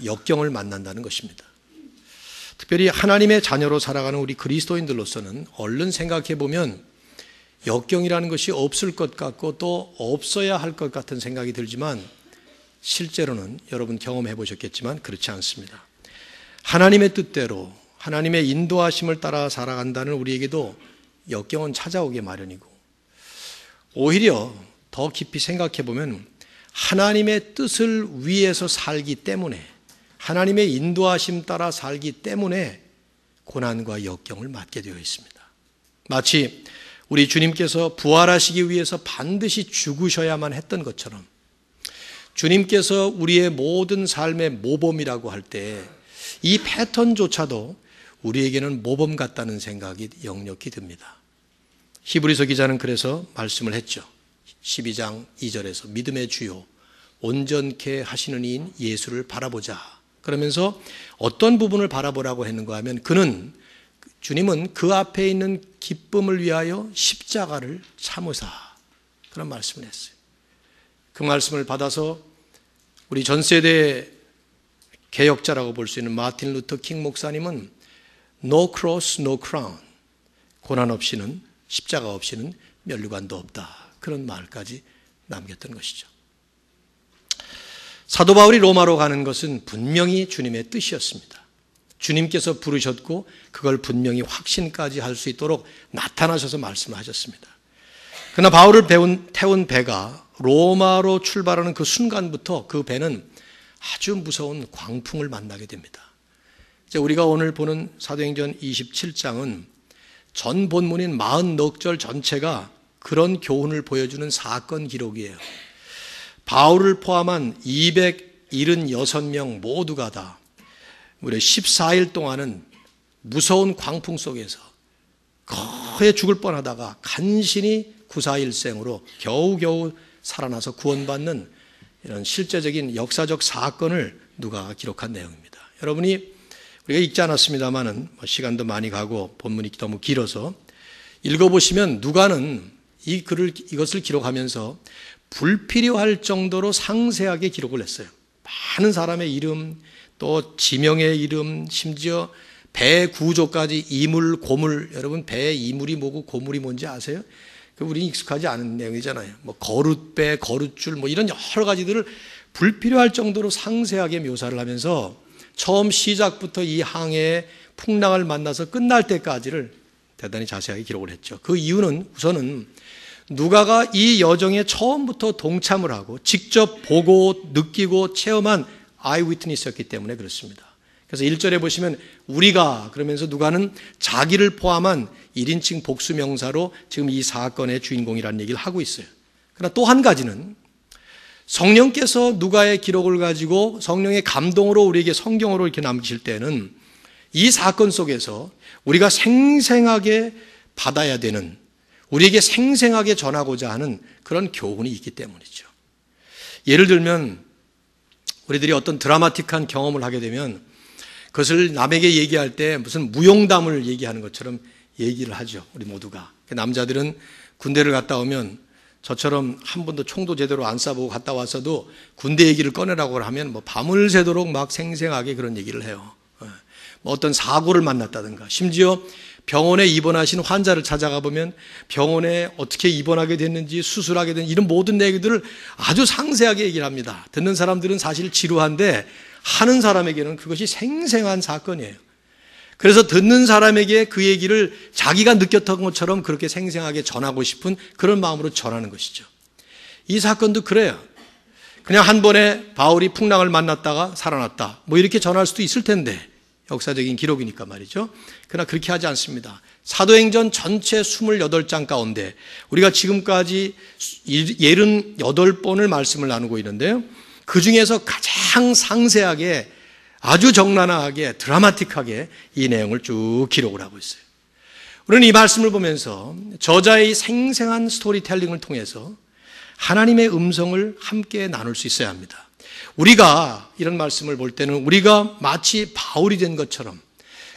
역경을 만난다는 것입니다. 특별히 하나님의 자녀로 살아가는 우리 그리스도인들로서는 얼른 생각해 보면 역경이라는 것이 없을 것 같고 또 없어야 할 것 같은 생각이 들지만 실제로는 여러분 경험해 보셨겠지만 그렇지 않습니다. 하나님의 뜻대로 하나님의 인도하심을 따라 살아간다는 우리에게도 역경은 찾아오게 마련이고, 오히려 더 깊이 생각해 보면 하나님의 뜻을 위해서 살기 때문에, 하나님의 인도하심 따라 살기 때문에 고난과 역경을 맞게 되어 있습니다. 마치 우리 주님께서 부활하시기 위해서 반드시 죽으셔야만 했던 것처럼, 주님께서 우리의 모든 삶의 모범이라고 할 때 이 패턴조차도 우리에게는 모범 같다는 생각이 역력히 듭니다. 히브리서 기자는 그래서 말씀을 했죠. 12장 2절에서 믿음의 주요 온전케 하시는 이인 예수를 바라보자. 그러면서 어떤 부분을 바라보라고 했는가 하면 주님은 그 앞에 있는 기쁨을 위하여 십자가를 참으사, 그런 말씀을 했어요. 그 말씀을 받아서 우리 전 세대 개혁자라고 볼 수 있는 마틴 루터 킹 목사님은 No cross, no crown. 고난 없이는, 십자가 없이는 면류관도 없다. 그런 말까지 남겼던 것이죠. 사도 바울이 로마로 가는 것은 분명히 주님의 뜻이었습니다. 주님께서 부르셨고 그걸 분명히 확신까지 할 수 있도록 나타나셔서 말씀하셨습니다. 그러나 바울을 태운 배가 로마로 출발하는 그 순간부터 그 배는 아주 무서운 광풍을 만나게 됩니다. 이제 우리가 오늘 보는 사도행전 27장은 전 본문인 40넉절 전체가 그런 교훈을 보여주는 사건 기록이에요. 바울을 포함한 276명 모두가 다 무려 14일 동안은 무서운 광풍 속에서 거의 죽을 뻔하다가 간신히 구사일생으로 겨우겨우 살아나서 구원받는 이런 실제적인 역사적 사건을 누가가 기록한 내용입니다. 여러분이 우리가 읽지 않았습니다만은 시간도 많이 가고 본문이 너무 길어서 읽어보시면 누가는 이것을 기록하면서 불필요할 정도로 상세하게 기록을 했어요. 많은 사람의 이름, 또 지명의 이름, 심지어 배 구조까지 이물, 고물, 여러분 배의 이물이 뭐고 고물이 뭔지 아세요? 우리는 익숙하지 않은 내용이잖아요. 거룻배, 거룻줄, 이런 여러 가지들을 불필요할 정도로 상세하게 묘사를 하면서 처음 시작부터 이 항해의 풍랑을 만나서 끝날 때까지를 대단히 자세하게 기록을 했죠. 그 이유는 우선은 누가가 이 여정에 처음부터 동참을 하고 직접 보고 느끼고 체험한 아이위트니스였기 때문에 그렇습니다. 그래서 1절에 보시면 우리가 그러면서 누가는 자기를 포함한 1인칭 복수명사로 지금 이 사건의 주인공이라는 얘기를 하고 있어요. 그러나 또 한 가지는 성령께서 누가의 기록을 가지고 성령의 감동으로 우리에게 성경으로 이렇게 남기실 때는 이 사건 속에서 우리가 생생하게 받아야 되는, 우리에게 생생하게 전하고자 하는 그런 교훈이 있기 때문이죠. 예를 들면 우리들이 어떤 드라마틱한 경험을 하게 되면 그것을 남에게 얘기할 때 무슨 무용담을 얘기하는 것처럼 얘기를 하죠. 우리 모두가. 남자들은 군대를 갔다 오면 저처럼 한 번도 총도 제대로 안 쏴보고 갔다 왔어도 군대 얘기를 꺼내라고 하면 밤을 새도록 막 생생하게 그런 얘기를 해요. 어떤 사고를 만났다든가, 심지어 병원에 입원하신 환자를 찾아가 보면 병원에 어떻게 입원하게 됐는지, 수술하게 된 이런 모든 얘기들을 아주 상세하게 얘기를 합니다. 듣는 사람들은 사실 지루한데 하는 사람에게는 그것이 생생한 사건이에요. 그래서 듣는 사람에게 그 얘기를 자기가 느꼈던 것처럼 그렇게 생생하게 전하고 싶은 그런 마음으로 전하는 것이죠. 이 사건도 그래요. 그냥 한 번에 바울이 풍랑을 만났다가 살아났다, 이렇게 전할 수도 있을 텐데, 역사적인 기록이니까 말이죠. 그러나 그렇게 하지 않습니다. 사도행전 전체 28장 가운데 우리가 지금까지 78번을 말씀을 나누고 있는데요, 그 중에서 가장 상세하게, 아주 적나라하게, 드라마틱하게 이 내용을 쭉 기록을 하고 있어요. 우리는 이 말씀을 보면서 저자의 생생한 스토리텔링을 통해서 하나님의 음성을 함께 나눌 수 있어야 합니다. 우리가 이런 말씀을 볼 때는 우리가 마치 바울이 된 것처럼,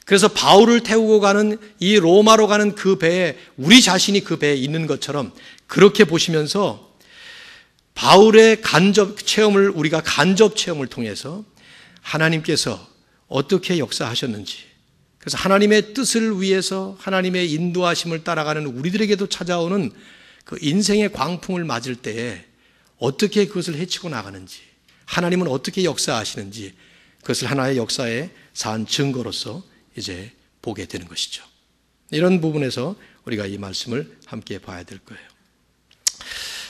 그래서 바울을 태우고 가는 이 로마로 가는 그 배에 우리 자신이 그 배에 있는 것처럼 그렇게 보시면서 바울의 간접 체험을, 우리가 간접 체험을 통해서 하나님께서 어떻게 역사하셨는지, 그래서 하나님의 뜻을 위해서 하나님의 인도하심을 따라가는 우리들에게도 찾아오는 그 인생의 광풍을 맞을 때에 어떻게 그것을 헤치고 나가는지, 하나님은 어떻게 역사하시는지, 그것을 하나의 역사의 산 증거로서 이제 보게 되는 것이죠. 이런 부분에서 우리가 이 말씀을 함께 봐야 될 거예요.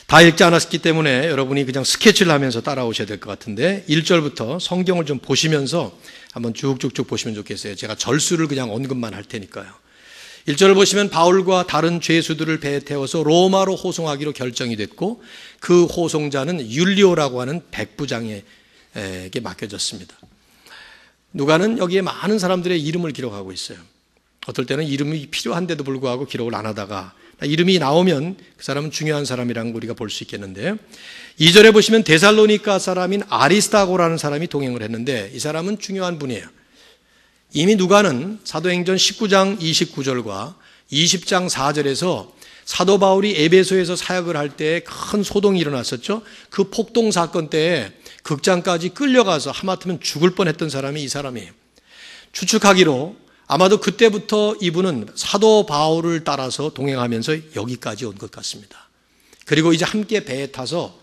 다 읽지 않았기 때문에 여러분이 그냥 스케치를 하면서 따라오셔야 될 것 같은데 1절부터 성경을 좀 보시면서 한번 쭉쭉쭉 보시면 좋겠어요. 제가 절수를 그냥 언급만 할 테니까요. 1절을 보시면 바울과 다른 죄수들을 배에 태워서 로마로 호송하기로 결정이 됐고 그 호송자는 율리오라고 하는 백부장에게 맡겨졌습니다. 누가는 여기에 많은 사람들의 이름을 기록하고 있어요. 어떨 때는 이름이 필요한데도 불구하고 기록을 안 하다가 이름이 나오면 그 사람은 중요한 사람이라는 걸 우리가 볼 수 있겠는데 2절에 보시면 데살로니가 사람인 아리스타고라는 사람이 동행을 했는데 이 사람은 중요한 분이에요. 이미 누가는 사도행전 19장 29절과 20장 4절에서 사도 바울이 에베소에서 사역을 할 때 큰 소동이 일어났었죠. 그 폭동 사건 때에 극장까지 끌려가서 하마터면 죽을 뻔했던 사람이 이 사람이에요. 추측하기로 아마도 그때부터 이분은 사도 바울을 따라서 동행하면서 여기까지 온 것 같습니다. 그리고 이제 함께 배에 타서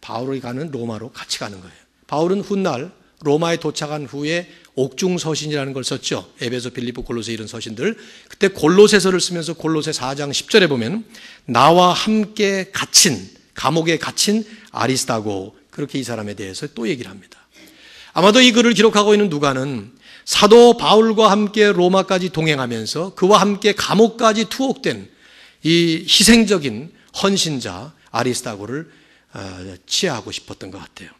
바울이 가는 로마로 같이 가는 거예요. 바울은 훗날 로마에 도착한 후에 옥중서신이라는 걸 썼죠. 에베소, 빌립보, 골로새 이런 서신들. 그때 골로새서를 쓰면서 골로새 4장 10절에 보면 나와 함께 갇힌, 감옥에 갇힌 아리스타고, 그렇게 이 사람에 대해서 또 얘기를 합니다. 아마도 이 글을 기록하고 있는 누가는 사도 바울과 함께 로마까지 동행하면서 그와 함께 감옥까지 투옥된 이 희생적인 헌신자 아리스타고를 치하하고 싶었던 것 같아요.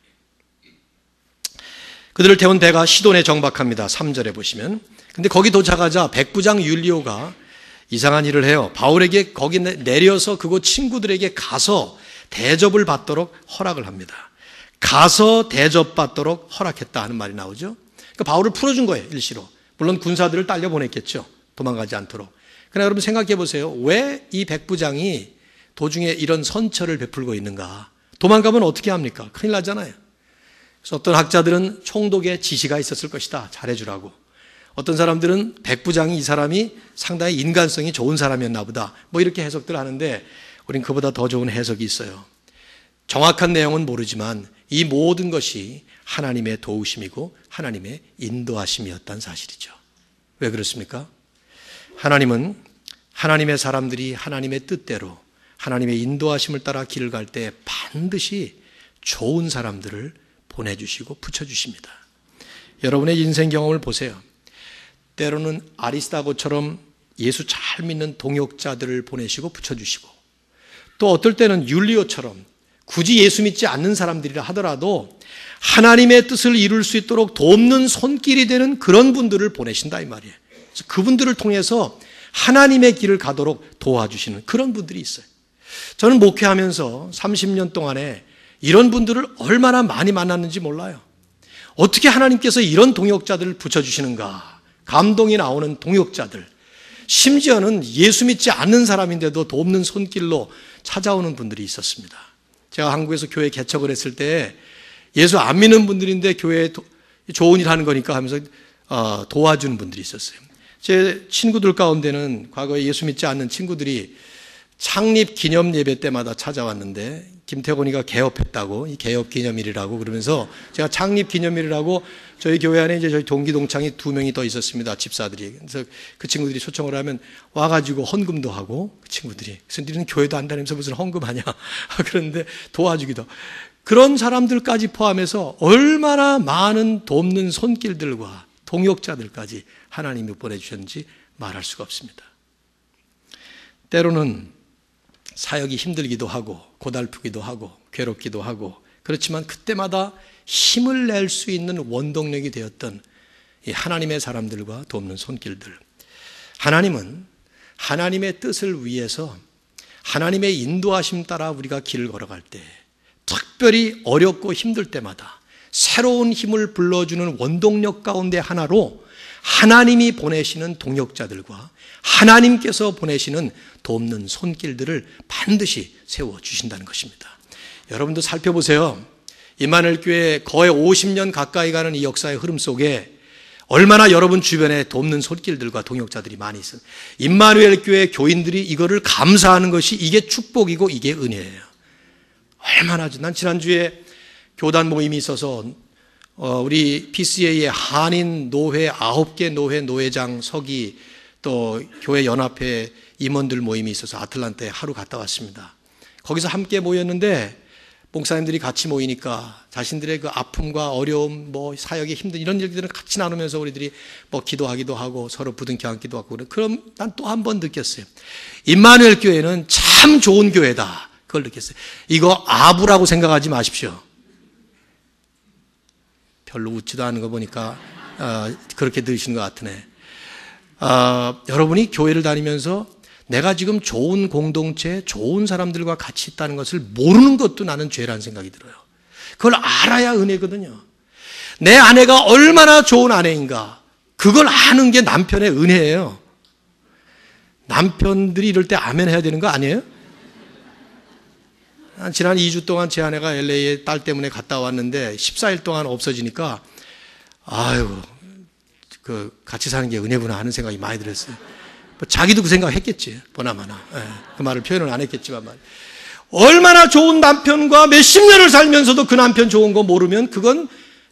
그들을 태운 배가 시돈에 정박합니다. 3절에 보시면. 근데 거기 도착하자 백부장 율리오가 이상한 일을 해요. 바울에게 거기 내려서 그곳 친구들에게 가서 대접을 받도록 허락을 합니다. 가서 대접받도록 허락했다 하는 말이 나오죠. 그러니까 바울을 풀어준 거예요. 일시로. 물론 군사들을 딸려 보냈겠죠. 도망가지 않도록. 그러나 여러분 생각해 보세요. 왜 이 백부장이 도중에 이런 선처를 베풀고 있는가? 도망가면 어떻게 합니까? 큰일 나잖아요. 그래서 어떤 학자들은 총독의 지시가 있었을 것이다. 잘해주라고. 어떤 사람들은 백부장이 이 사람이 상당히 인간성이 좋은 사람이었나 보다. 뭐 이렇게 해석들 하는데 우린 그보다 더 좋은 해석이 있어요. 정확한 내용은 모르지만 이 모든 것이 하나님의 도우심이고 하나님의 인도하심이었다는 사실이죠. 왜 그렇습니까? 하나님은 하나님의 사람들이 하나님의 뜻대로 하나님의 인도하심을 따라 길을 갈 때 반드시 좋은 사람들을 보내주시고 붙여주십니다. 여러분의 인생 경험을 보세요. 때로는 아리스타고처럼 예수 잘 믿는 동역자들을 보내시고 붙여주시고 또 어떨 때는 율리오처럼 굳이 예수 믿지 않는 사람들이라 하더라도 하나님의 뜻을 이룰 수 있도록 돕는 손길이 되는 그런 분들을 보내신다 이 말이에요. 그래서 그분들을 통해서 하나님의 길을 가도록 도와주시는 그런 분들이 있어요. 저는 목회하면서 30년 동안에 이런 분들을 얼마나 많이 만났는지 몰라요. 어떻게 하나님께서 이런 동역자들을 붙여주시는가. 감동이 나오는 동역자들. 심지어는 예수 믿지 않는 사람인데도 돕는 손길로 찾아오는 분들이 있었습니다. 제가 한국에서 교회 개척을 했을 때 예수 안 믿는 분들인데 교회에 좋은 일 하는 거니까 하면서 도와주는 분들이 있었어요. 제 친구들 가운데는 과거에 예수 믿지 않는 친구들이 창립 기념 예배 때마다 찾아왔는데 김태곤이가 개업했다고, 이 개업 기념일이라고 그러면서 제가 창립 기념일이라고 저희 교회 안에 이제 저희 동기 동창이 2명이 더 있었습니다. 집사들이. 그래서 그 친구들이 초청을 하면 와가지고 헌금도 하고 그 친구들이. 그래서 너희는 교회도 안 다니면서 무슨 헌금하냐. 그런데 도와주기도. 그런 사람들까지 포함해서 얼마나 많은 돕는 손길들과 동역자들까지 하나님이 보내주셨는지 말할 수가 없습니다. 때로는 사역이 힘들기도 하고 고달프기도 하고 괴롭기도 하고 그렇지만 그때마다 힘을 낼 수 있는 원동력이 되었던 이 하나님의 사람들과 돕는 손길들. 하나님은 하나님의 뜻을 위해서 하나님의 인도하심 따라 우리가 길을 걸어갈 때 특별히 어렵고 힘들 때마다 새로운 힘을 불러주는 원동력 가운데 하나로 하나님이 보내시는 동역자들과 하나님께서 보내시는 돕는 손길들을 반드시 세워주신다는 것입니다. 여러분도 살펴보세요. 임마누엘 교회 거의 50년 가까이 가는 이 역사의 흐름 속에 얼마나 여러분 주변에 돕는 손길들과 동역자들이 많이 있어요. 임마누엘 교회 교인들이 이거를 감사하는 것이 이게 축복이고 이게 은혜예요. 얼마나. 난 지난주에 교단 모임이 있어서 우리 PCA의 한인 노회 9개 노회 노회장 서기 또 교회 연합회 임원들 모임이 있어서 아틀란타에 하루 갔다 왔습니다. 거기서 함께 모였는데 목사님들이 같이 모이니까 자신들의 그 아픔과 어려움, 사역의 힘든 이런 일들을 같이 나누면서 우리들이 기도하기도 하고 서로 부둥켜 안기도 하고 그럼 난 또 한 번 느꼈어요. 임마누엘 교회는 참 좋은 교회다. 그걸 느꼈어요. 이거 아부라고 생각하지 마십시오. 별로 웃지도 않은 거 보니까 그렇게 들으시는 것 같으네. 여러분이 교회를 다니면서 내가 지금 좋은 공동체, 좋은 사람들과 같이 있다는 것을 모르는 것도 나는 죄라는 생각이 들어요. 그걸 알아야 은혜거든요. 내 아내가 얼마나 좋은 아내인가, 그걸 아는 게 남편의 은혜예요. 남편들이 이럴 때 아멘 해야 되는 거 아니에요? 지난 2주 동안 제 아내가 LA에 딸 때문에 갔다 왔는데 14일 동안 없어지니까 같이 사는 게 은혜구나 하는 생각이 많이 들었어요. 자기도 그 생각 했겠지, 보나마나. 그 말을 표현을 안 했겠지만 얼마나 좋은 남편과 몇십 년을 살면서도 그 남편 좋은 거 모르면 그건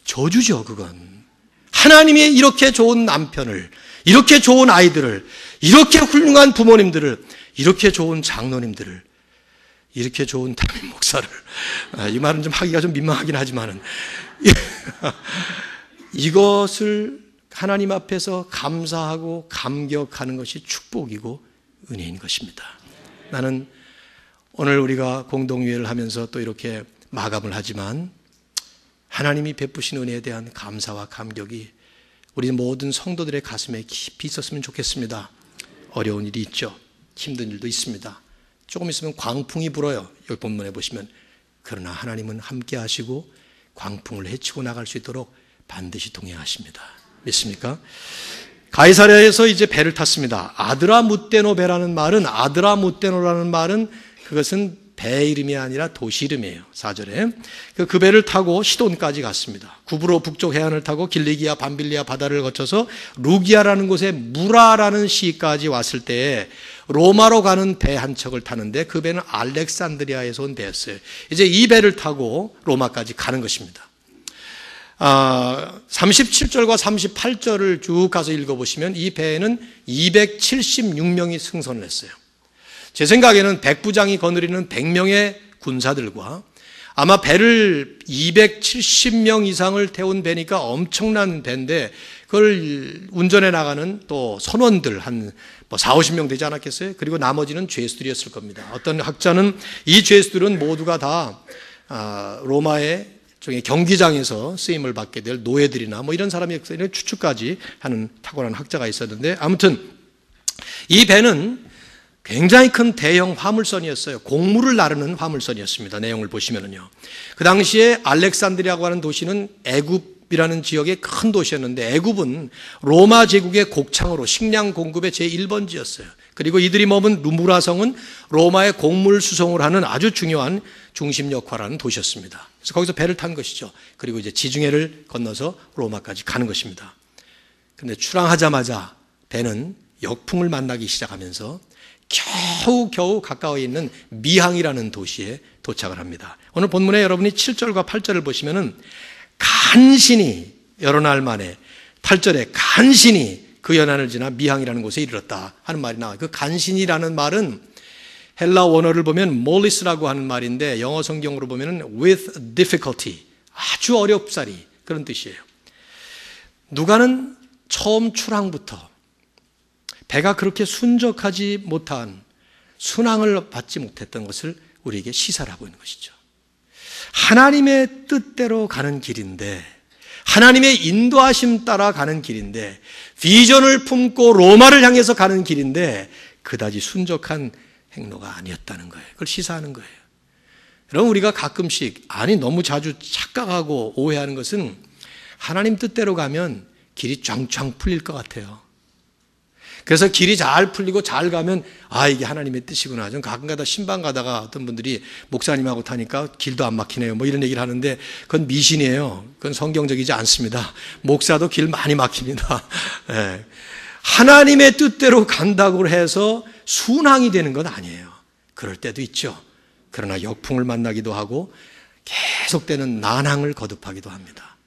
저주죠. 그건 하나님이 이렇게 좋은 남편을, 이렇게 좋은 아이들을, 이렇게 훌륭한 부모님들을, 이렇게 좋은 장로님들을, 이렇게 좋은 담임 목사를, 이 말은 좀 하기가 좀 민망하긴 하지만은 이것을 하나님 앞에서 감사하고 감격하는 것이 축복이고 은혜인 것입니다. 나는 오늘 우리가 공동유회를 하면서 또 이렇게 마감을 하지만 하나님이 베푸신 은혜에 대한 감사와 감격이 우리 모든 성도들의 가슴에 깊이 있었으면 좋겠습니다. 어려운 일이 있죠. 힘든 일도 있습니다. 조금 있으면 광풍이 불어요. 여기 본문에 보시면. 그러나 하나님은 함께 하시고 광풍을 헤치고 나갈 수 있도록 반드시 동행하십니다. 믿습니까? 가이사랴에서 이제 배를 탔습니다. 아드라무떼노 배라는 말은, 아드라무떼노라는 말은 그것은 배 이름이 아니라 도시 이름이에요. 4절에. 그 배를 타고 시돈까지 갔습니다. 구브로 북쪽 해안을 타고 길리기아 밤빌리아 바다를 거쳐서 루기아라는 곳에 무라라는 시까지 왔을 때에 로마로 가는 배 한 척을 타는데 그 배는 알렉산드리아에서 온 배였어요. 이제 이 배를 타고 로마까지 가는 것입니다. 37절과 38절을 쭉 가서 읽어보시면 이 배에는 276명이 승선을 했어요. 제 생각에는 백부장이 거느리는 100명의 군사들과 아마 배를 270명 이상을 태운 배니까 엄청난 배인데 그걸 운전해 나가는 또 선원들 한 40-50명 되지 않았겠어요? 그리고 나머지는 죄수들이었을 겁니다. 어떤 학자는 이 죄수들은 모두가 다 로마의 경기장에서 쓰임을 받게 될 노예들이나 이런 사람이 추측까지 하는 탁월한 학자가 있었는데 아무튼 이 배는 굉장히 큰 대형 화물선이었어요. 곡물을 나르는 화물선이었습니다. 내용을 보시면은요. 그 당시에 알렉산드리아라고 하는 도시는 애굽이라는 지역의 큰 도시였는데 애굽은 로마 제국의 곡창으로 식량 공급의 제1번지였어요. 그리고 이들이 머문 루무라성은 로마의 곡물 수송을 하는 아주 중요한 중심 역할을 하는 도시였습니다. 그래서 거기서 배를 탄 것이죠. 그리고 이제 지중해를 건너서 로마까지 가는 것입니다. 그런데 출항하자마자 배는 역풍을 만나기 시작하면서 겨우 가까워 있는 미항이라는 도시에 도착을 합니다. 오늘 본문에 여러분이 7절과 8절을 보시면은 간신히 여러 날 만에 8절에 간신히 그 연안을 지나 미항이라는 곳에 이르렀다 하는 말이 나와요. 그 간신이라는 말은 헬라 원어를 보면 몰리스라고 하는 말인데 영어 성경으로 보면 with difficulty, 아주 어렵사리 그런 뜻이에요. 누가는 처음 출항부터 배가 그렇게 순적하지 못한 순항을 받지 못했던 것을 우리에게 시사를 하고 있는 것이죠. 하나님의 뜻대로 가는 길인데 하나님의 인도하심 따라 가는 길인데 비전을 품고 로마를 향해서 가는 길인데 그다지 순적한 행로가 아니었다는 거예요. 그걸 시사하는 거예요. 여러분 우리가 가끔씩 너무 자주 착각하고 오해하는 것은 하나님 뜻대로 가면 길이 쫙쫙 풀릴 것 같아요. 그래서 길이 잘 풀리고 잘 가면 이게 하나님의 뜻이구나. 좀 가끔가다 신방 가다가 어떤 분들이 목사님하고 타니까 길도 안 막히네요. 뭐 이런 얘기를 하는데 그건 미신이에요. 그건 성경적이지 않습니다. 목사도 길 많이 막힙니다. 네. 하나님의 뜻대로 간다고 해서 순항이 되는 건 아니에요. 그럴 때도 있죠. 그러나 역풍을 만나기도 하고 계속되는 난항을 거듭하기도 합니다.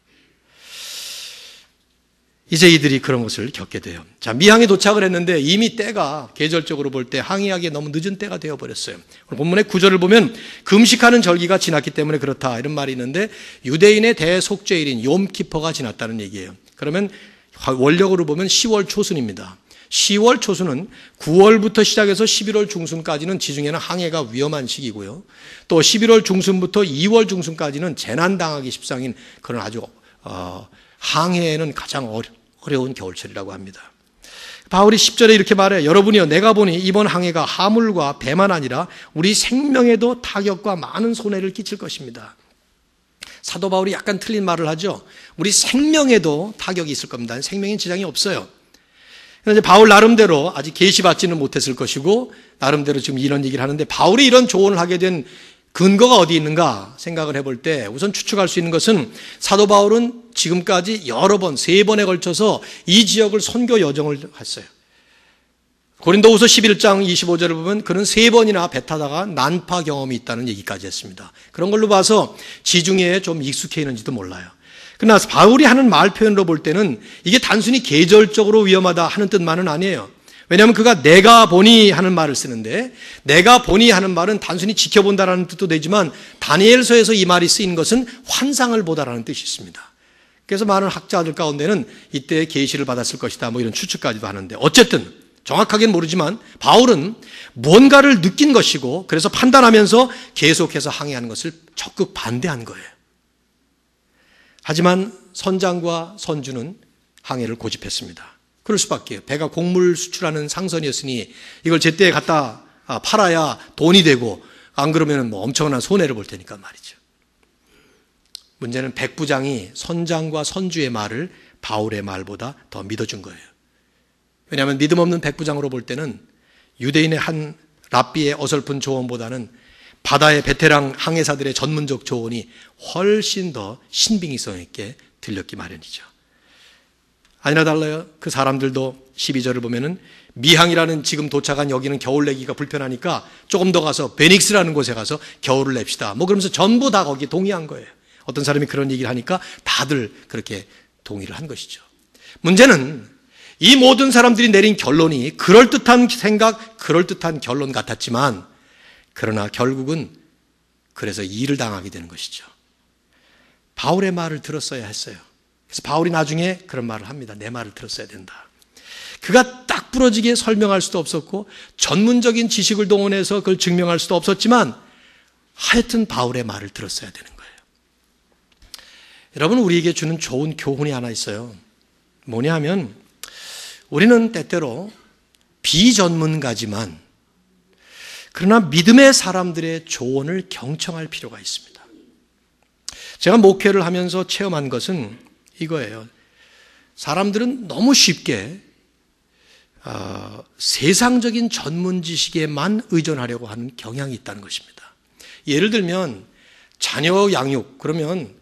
이제 이들이 그런 것을 겪게 돼요. 자, 미항에 도착을 했는데 이미 때가 계절적으로 볼 때 항해하기에 너무 늦은 때가 되어버렸어요. 본문의 9절을 보면 금식하는 절기가 지났기 때문에 그렇다 이런 말이 있는데 유대인의 대속죄일인 욤키퍼가 지났다는 얘기예요. 그러면 원력으로 보면 10월 초순입니다. 10월 초순은 9월부터 시작해서 11월 중순까지는 지중해는 항해가 위험한 시기고요. 또 11월 중순부터 2월 중순까지는 재난당하기 십상인 그런 아주 항해에는 가장 어려운 겨울철이라고 합니다. 바울이 10절에 이렇게 말해요. 여러분이요, 내가 보니 이번 항해가 화물과 배만 아니라 우리 생명에도 타격과 많은 손해를 끼칠 것입니다. 사도 바울이 약간 틀린 말을 하죠. 우리 생명에도 타격이 있을 겁니다. 생명엔 지장이 없어요. 그런데 바울 나름대로 아직 계시받지는 못했을 것이고 나름대로 지금 이런 얘기를 하는데 바울이 이런 조언을 하게 된 근거가 어디 있는가 생각을 해볼 때 우선 추측할 수 있는 것은 사도 바울은 지금까지 여러 번, 3번에 걸쳐서 이 지역을 선교 여정을 했어요. 고린도후서 11장 25절을 보면 그는 3번이나 배 타다가 난파 경험이 있다는 얘기까지 했습니다. 그런 걸로 봐서 지중해에 좀 익숙해 있는지도 몰라요. 그러나 바울이 하는 말 표현으로 볼 때는 이게 단순히 계절적으로 위험하다 하는 뜻만은 아니에요. 왜냐하면 그가 내가 보니 하는 말을 쓰는데 내가 보니 하는 말은 단순히 지켜본다라는 뜻도 되지만 다니엘서에서 이 말이 쓰인 것은 환상을 보다라는 뜻이 있습니다. 그래서 많은 학자들 가운데는 이때 계시를 받았을 것이다 뭐 이런 추측까지도 하는데 어쨌든 정확하게는 모르지만 바울은 뭔가를 느낀 것이고 그래서 판단하면서 계속해서 항해하는 것을 적극 반대한 거예요. 하지만 선장과 선주는 항해를 고집했습니다. 그럴 수밖에. 배가 곡물 수출하는 상선이었으니 이걸 제때에 갖다 팔아야 돈이 되고 안 그러면 뭐 엄청난 손해를 볼 테니까 말이죠. 문제는 백부장이 선장과 선주의 말을 바울의 말보다 더 믿어준 거예요. 왜냐하면 믿음 없는 백부장으로 볼 때는 유대인의 한 랍비의 어설픈 조언보다는 바다의 베테랑 항해사들의 전문적 조언이 훨씬 더 신빙성 있게 들렸기 마련이죠. 아니나 달라요. 그 사람들도 12절을 보면은 미항이라는 지금 도착한 여기는 겨울 내기가 불편하니까 조금 더 가서 베닉스라는 곳에 가서 겨울을 냅시다. 뭐 그러면서 전부 다 거기에 동의한 거예요. 어떤 사람이 그런 얘기를 하니까 다들 그렇게 동의를 한 것이죠. 문제는 이 모든 사람들이 내린 결론이 그럴듯한 생각, 그럴듯한 결론 같았지만 그러나 결국은 그래서 일을 당하게 되는 것이죠. 바울의 말을 들었어야 했어요. 그래서 바울이 나중에 그런 말을 합니다. 내 말을 들었어야 된다. 그가 딱 부러지게 설명할 수도 없었고 전문적인 지식을 동원해서 그걸 증명할 수도 없었지만 하여튼 바울의 말을 들었어야 되는 거예요. 여러분 우리에게 주는 좋은 교훈이 하나 있어요. 뭐냐 하면 우리는 때때로 비전문가지만 그러나 믿음의 사람들의 조언을 경청할 필요가 있습니다. 제가 목회를 하면서 체험한 것은 이거예요. 사람들은 너무 쉽게 세상적인 전문 지식에만 의존하려고 하는 경향이 있다는 것입니다. 예를 들면 자녀 양육 그러면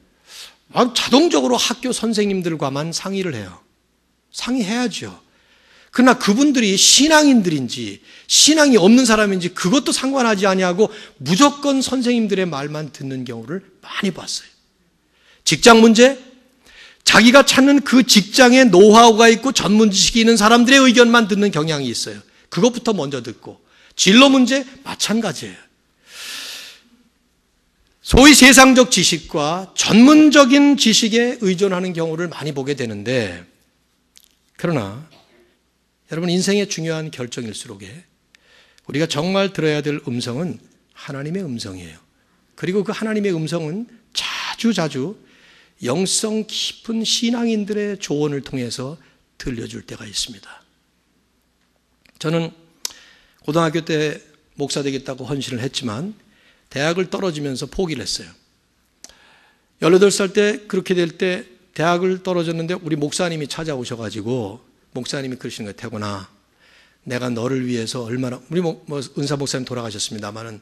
자동적으로 학교 선생님들과만 상의를 해요. 상의해야죠. 그러나 그분들이 신앙인들인지 신앙이 없는 사람인지 그것도 상관하지 아니하고 무조건 선생님들의 말만 듣는 경우를 많이 봤어요. 직장 문제, 자기가 찾는 그 직장에 노하우가 있고 전문 지식이 있는 사람들의 의견만 듣는 경향이 있어요. 그것부터 먼저 듣고 진로 문제 마찬가지예요. 소위 세상적 지식과 전문적인 지식에 의존하는 경우를 많이 보게 되는데 그러나 여러분 인생의 중요한 결정일수록에 우리가 정말 들어야 될 음성은 하나님의 음성이에요. 그리고 그 하나님의 음성은 자주 영성 깊은 신앙인들의 조언을 통해서 들려줄 때가 있습니다. 저는 고등학교 때 목사 되겠다고 헌신을 했지만 대학을 떨어지면서 포기를 했어요. 18살 때 그렇게 될 때 대학을 떨어졌는데 우리 목사님이 찾아오셔가지고 목사님이 그러시는 거예요. 태곤아, 내가 너를 위해서 얼마나, 우리 은사 목사님 돌아가셨습니다만은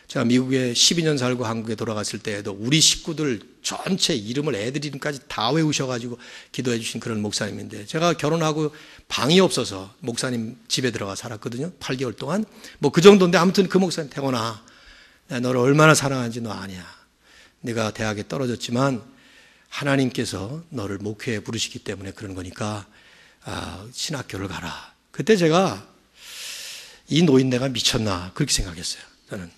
제가 미국에 12년 살고 한국에 돌아갔을 때에도 우리 식구들 전체 이름을 애들 이름까지 다 외우셔가지고 기도해 주신 그런 목사님인데, 제가 결혼하고 방이 없어서 목사님 집에 들어가 살았거든요. 8개월 동안. 뭐 그 정도인데 아무튼 그 목사님, 태곤아, 내가 너를 얼마나 사랑하는지 너 아냐. 네가 대학에 떨어졌지만 하나님께서 너를 목회에 부르시기 때문에 그런 거니까 신학교를 가라. 그때 제가 이 노인네가 미쳤나 그렇게 생각했어요. 저는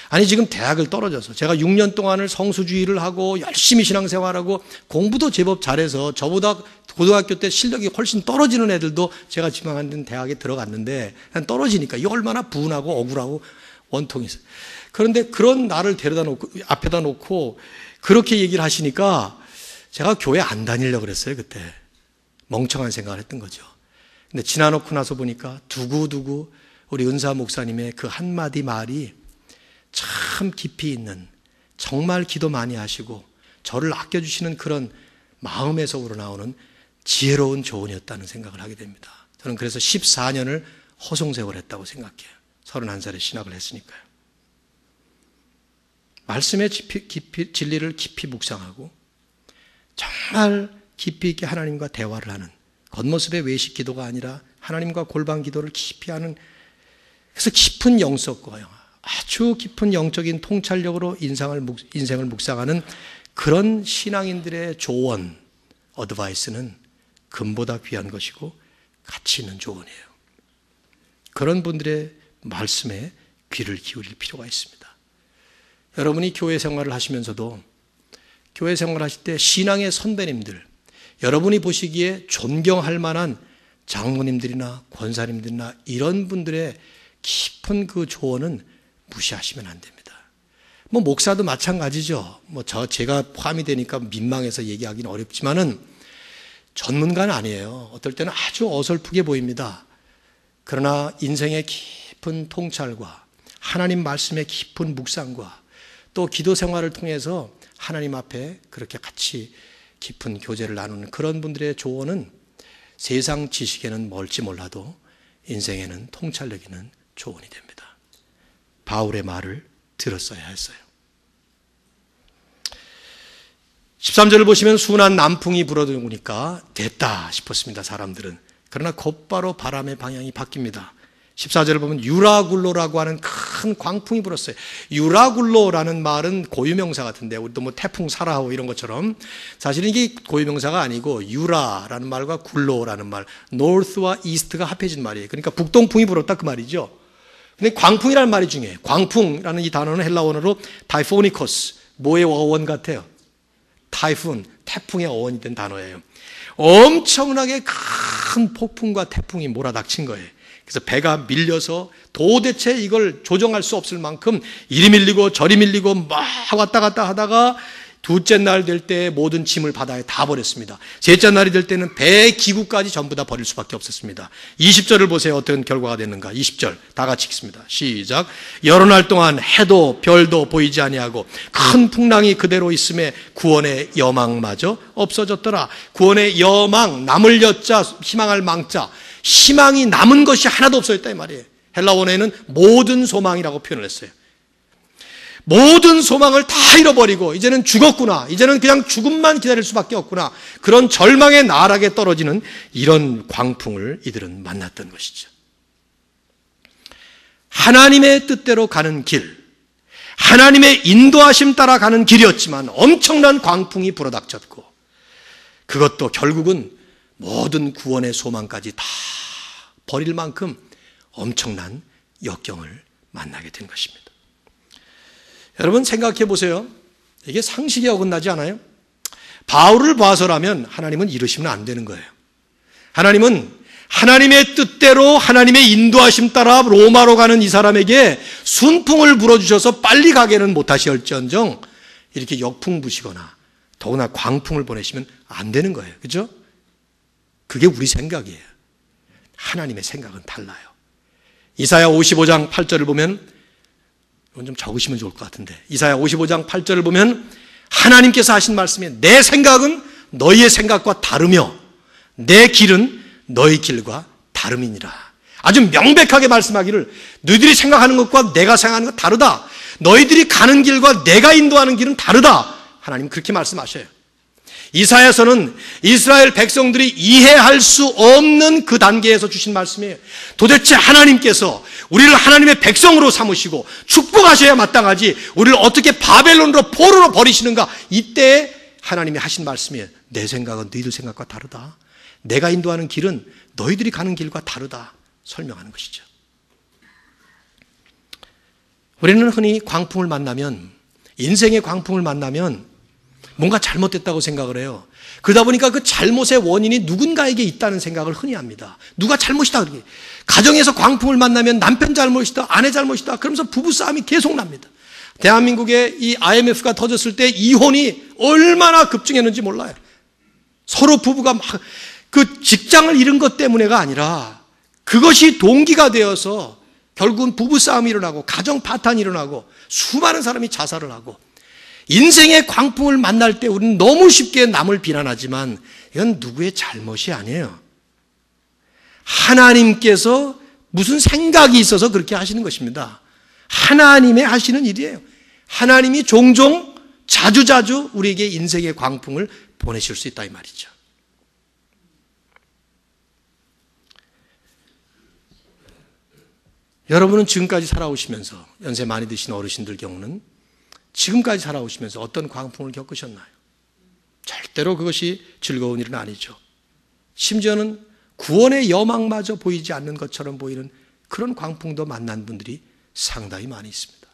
아니 지금 대학을 떨어져서 제가 6년 동안을 성수주의를 하고 열심히 신앙생활하고 공부도 제법 잘해서 저보다 고등학교 때 실력이 훨씬 떨어지는 애들도 제가 지망하는 대학에 들어갔는데 떨어지니까 이 얼마나 분하고 억울하고 원통이 있어요. 그런데 그런 나를 데려다 놓고 앞에다 놓고 그렇게 얘기를 하시니까 제가 교회 안 다니려고 그랬어요. 그때 멍청한 생각을 했던 거죠. 근데 지나놓고 나서 보니까 두고두고 우리 은사 목사님의 그 한마디 말이 참 깊이 있는, 정말 기도 많이 하시고 저를 아껴주시는 그런 마음에서 우러나오는 지혜로운 조언이었다는 생각을 하게 됩니다. 저는 그래서 14년을 허송세월 했다고 생각해요. 31살에 신학을 했으니까요. 말씀의 진리를 깊이 묵상하고 정말 깊이 있게 하나님과 대화를 하는, 겉모습의 외식 기도가 아니라 하나님과 골방 기도를 깊이 하는, 그래서 깊은 영성과 아주 깊은 영적인 통찰력으로 인생을 묵상하는 그런 신앙인들의 조언, 어드바이스는 금보다 귀한 것이고 가치 있는 조언이에요. 그런 분들의 말씀에 귀를 기울일 필요가 있습니다. 여러분이 교회 생활을 하시면서도 교회 생활을 하실 때 신앙의 선배님들, 여러분이 보시기에 존경할 만한 장로님들이나 권사님들이나 이런 분들의 깊은 그 조언은 무시하시면 안 됩니다. 뭐 목사도 마찬가지죠. 제가 포함이 되니까 민망해서 얘기하기는 어렵지만은 전문가는 아니에요. 어떨 때는 아주 어설프게 보입니다. 그러나 인생의 깊은 통찰과 하나님 말씀의 깊은 묵상과 또 기도 생활을 통해서 하나님 앞에 그렇게 같이 깊은 교제를 나누는 그런 분들의 조언은 세상 지식에는 멀지 몰라도 인생에는 통찰력 있는 조언이 됩니다. 바울의 말을 들었어야 했어요. 13절을 보시면 순한 남풍이 불어오니까 됐다 싶었습니다. 사람들은. 그러나 곧바로 바람의 방향이 바뀝니다. 14절을 보면 유라굴로라고 하는 큰 광풍이 불었어요. 유라굴로라는 말은 고유명사 같은데 우리도 뭐 태풍 사라호 이런 것처럼 사실은 이게 고유명사가 아니고 유라라는 말과 굴로라는 말, north와 east가 합해진 말이에요. 그러니까 북동풍이 불었다 그 말이죠. 근데 광풍이라는 말이 중요해요. 광풍이라는 이 단어는 헬라어로 타이포니코스, 뭐의 어원 같아요? 타이푼, 태풍의 어원이 된 단어예요. 엄청나게 큰 폭풍과 태풍이 몰아닥친 거예요. 그래서 배가 밀려서 도대체 이걸 조정할 수 없을 만큼 이리 밀리고 저리 밀리고 막 왔다 갔다 하다가 둘째 날 될 때 모든 짐을 바다에 다 버렸습니다. 셋째 날이 될 때는 배 기구까지 전부 다 버릴 수밖에 없었습니다. 20절을 보세요. 어떤 결과가 됐는가. 20절 다 같이 읽습니다. 시작. 여러 날 동안 해도 별도 보이지 아니하고 큰 풍랑이 그대로 있음에 구원의 여망마저 없어졌더라. 구원의 여망, 남을 여자, 희망할 망자, 희망이 남은 것이 하나도 없어졌다 이 말이에요. 헬라어에는 모든 소망이라고 표현을 했어요. 모든 소망을 다 잃어버리고 이제는 죽었구나, 이제는 그냥 죽음만 기다릴 수밖에 없구나, 그런 절망의 나락에 떨어지는 이런 광풍을 이들은 만났던 것이죠. 하나님의 뜻대로 가는 길, 하나님의 인도하심 따라 가는 길이었지만 엄청난 광풍이 불어닥쳤고 그것도 결국은 모든 구원의 소망까지 다 버릴 만큼 엄청난 역경을 만나게 된 것입니다. 여러분 생각해 보세요. 이게 상식에 어긋나지 않아요? 바울을 봐서라면 하나님은 이러시면 안 되는 거예요. 하나님은 하나님의 뜻대로 하나님의 인도하심 따라 로마로 가는 이 사람에게 순풍을 불어주셔서 빨리 가게는 못하실지언정 이렇게 역풍 부시거나 더구나 광풍을 보내시면 안 되는 거예요. 그렇죠? 그게 우리 생각이에요. 하나님의 생각은 달라요. 이사야 55장 8절을 보면, 이건 좀 적으시면 좋을 것 같은데, 이사야 55장 8절을 보면 하나님께서 하신 말씀이 내 생각은 너희의 생각과 다르며 내 길은 너희 길과 다름이니라. 아주 명백하게 말씀하기를 너희들이 생각하는 것과 내가 생각하는 것 다르다. 너희들이 가는 길과 내가 인도하는 길은 다르다. 하나님 그렇게 말씀하셔요. 이사야서는 이스라엘 백성들이 이해할 수 없는 그 단계에서 주신 말씀이에요. 도대체 하나님께서 우리를 하나님의 백성으로 삼으시고 축복하셔야 마땅하지 우리를 어떻게 바벨론으로 포로로 버리시는가. 이때 하나님이 하신 말씀이에요. 내 생각은 너희들 생각과 다르다. 내가 인도하는 길은 너희들이 가는 길과 다르다. 설명하는 것이죠. 우리는 흔히 광풍을 만나면, 인생의 광풍을 만나면 뭔가 잘못됐다고 생각을 해요. 그러다 보니까 그 잘못의 원인이 누군가에게 있다는 생각을 흔히 합니다. 누가 잘못이다. 가정에서 광풍을 만나면 남편 잘못이다, 아내 잘못이다. 그러면서 부부싸움이 계속 납니다. 대한민국에 이 IMF가 터졌을 때 이혼이 얼마나 급증했는지 몰라요. 서로 부부가 막 그 직장을 잃은 것 때문에가 아니라 그것이 동기가 되어서 결국은 부부싸움이 일어나고 가정 파탄이 일어나고 수많은 사람이 자살을 하고, 인생의 광풍을 만날 때 우리는 너무 쉽게 남을 비난하지만 이건 누구의 잘못이 아니에요. 하나님께서 무슨 생각이 있어서 그렇게 하시는 것입니다. 하나님의 하시는 일이에요. 하나님이 종종 자주자주 우리에게 인생의 광풍을 보내실 수 있다 이 말이죠. 여러분은 지금까지 살아오시면서, 연세 많이 드신 어르신들 경우는 지금까지 살아오시면서 어떤 광풍을 겪으셨나요? 절대로 그것이 즐거운 일은 아니죠. 심지어는 구원의 여망마저 보이지 않는 것처럼 보이는 그런 광풍도 만난 분들이 상당히 많이 있습니다.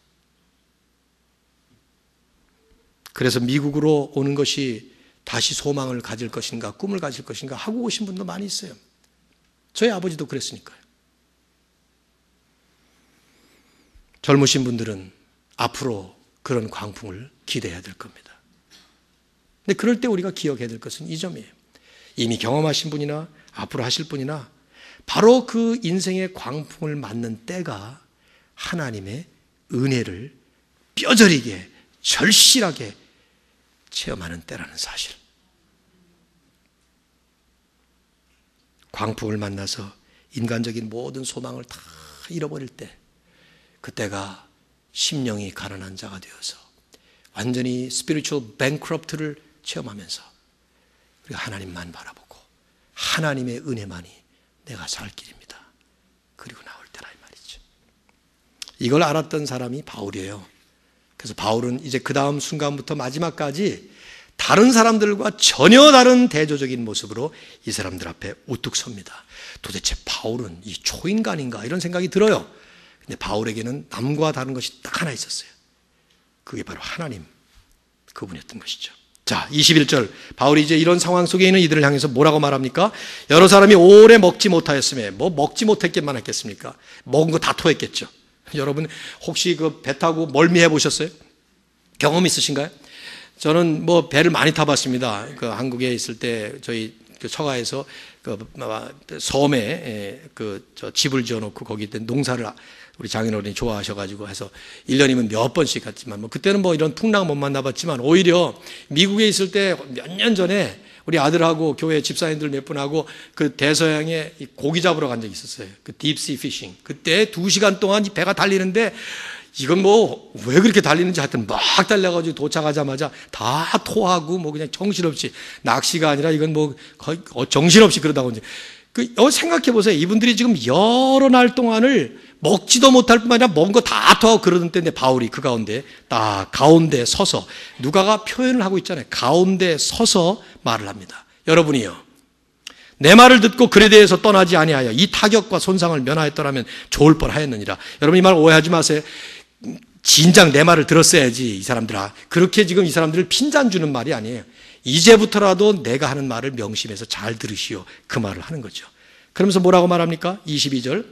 그래서 미국으로 오는 것이 다시 소망을 가질 것인가, 꿈을 가질 것인가 하고 오신 분도 많이 있어요. 저희 아버지도 그랬으니까요. 젊으신 분들은 앞으로 그런 광풍을 기대해야 될 겁니다. 근데 그럴 때 우리가 기억해야 될 것은 이 점이에요. 이미 경험하신 분이나 앞으로 하실 분이나 바로 그 인생의 광풍을 맞는 때가 하나님의 은혜를 뼈저리게 절실하게 체험하는 때라는 사실. 광풍을 만나서 인간적인 모든 소망을 다 잃어버릴 때, 그때가 심령이 가난한 자가 되어서 완전히 spiritual bankrupt를 체험하면서 우리가 하나님만 바라보고 하나님의 은혜만이 내가 살 길입니다. 그리고 나올 때라 이 말이죠. 이걸 알았던 사람이 바울이에요. 그래서 바울은 이제 그 다음 순간부터 마지막까지 다른 사람들과 전혀 다른 대조적인 모습으로 이 사람들 앞에 우뚝 섭니다. 도대체 바울은 이 초인간인가 이런 생각이 들어요. 근데 바울에게는 남과 다른 것이 딱 하나 있었어요. 그게 바로 하나님, 그분이었던 것이죠. 자, 21절. 바울이 이제 이런 상황 속에 있는 이들을 향해서 뭐라고 말합니까? 여러 사람이 오래 먹지 못하였음에, 뭐 먹지 못했겠만 했겠습니까? 먹은 거 다 토했겠죠. 여러분 혹시 그 배 타고 멀미해 보셨어요? 경험 있으신가요? 저는 뭐 배를 많이 타봤습니다. 그 한국에 있을 때 저희 그 처가에서 그 섬에 그 저 집을 지어놓고 거기 농사를 우리 장인어른이 좋아하셔가지고 해서 1년이면 몇 번씩 갔지만 뭐 그때는 뭐 이런 풍랑 못 만나봤지만 오히려 미국에 있을 때 몇 년 전에 우리 아들하고 교회 집사님들 몇 분하고 그 대서양에 고기 잡으러 간 적이 있었어요. 그 딥시 피싱. 그때 2시간 동안 이 배가 달리는데 이건 뭐 왜 그렇게 달리는지 하여튼 막 달려가지고 도착하자마자 다 토하고 뭐 그냥 정신없이, 낚시가 아니라 이건 뭐 거의 정신없이 그러다가 이제 생각해 보세요. 이분들이 지금 여러 날 동안을 먹지도 못할 뿐만 아니라 먹은 거 다 토하고 그러던 때인데 바울이 그 가운데 딱 가운데 서서, 누가가 표현을 하고 있잖아요. 가운데 서서 말을 합니다. 여러분이요, 내 말을 듣고 글에 대해서 떠나지 아니하여 이 타격과 손상을 면하였더라면 좋을 뻔하였느니라. 여러분 이 말 오해하지 마세요. 진작 내 말을 들었어야지 이 사람들아. 그렇게 지금 이 사람들을 핀잔 주는 말이 아니에요. 이제부터라도 내가 하는 말을 명심해서 잘 들으시오, 그 말을 하는 거죠. 그러면서 뭐라고 말합니까? 22절.